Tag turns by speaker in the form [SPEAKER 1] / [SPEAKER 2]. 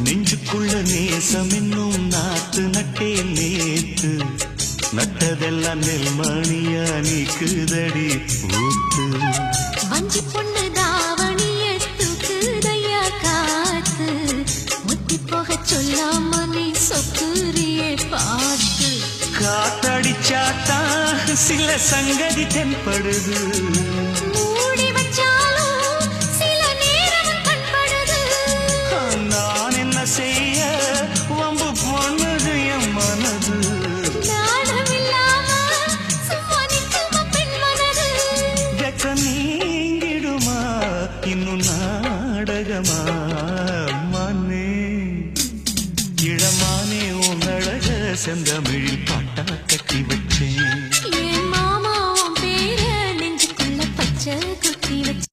[SPEAKER 1] நெஞ்சுக்குள்ள நேசம் என்னும் நாத்து நட்டே நேத்து நட்டதெல்லாம் நெல்மணியா நீக்குதடி ஊத்து
[SPEAKER 2] வஞ்சி பொண்ணு தாவணிய தூக்குதையா காத்து முத்தி போக சொல்லாம நீ சொக்குரியே பார்த்து
[SPEAKER 1] காத்தடிச்சாத்தான் சில சங்கதி தென்படுது
[SPEAKER 2] மூடி வச்சாலும் சில நேரம் கண்படுது
[SPEAKER 1] நான் என்ன செய்ய வம்பு பொண்ணுது என் மனது
[SPEAKER 2] நாணமில்லாம சும்மா நிற்குமா பெண் மனது
[SPEAKER 1] வெக்க நீங்கிடுமா இன்னும் நாடகமா மானே இளமானே உன் அழக செந்தமிழில் பாட்டா கட்டி வச்சேன்
[SPEAKER 2] என் மாமா உன் பேர நெஞ்சுக்குள்ள பச்சை குத்தி வச்சு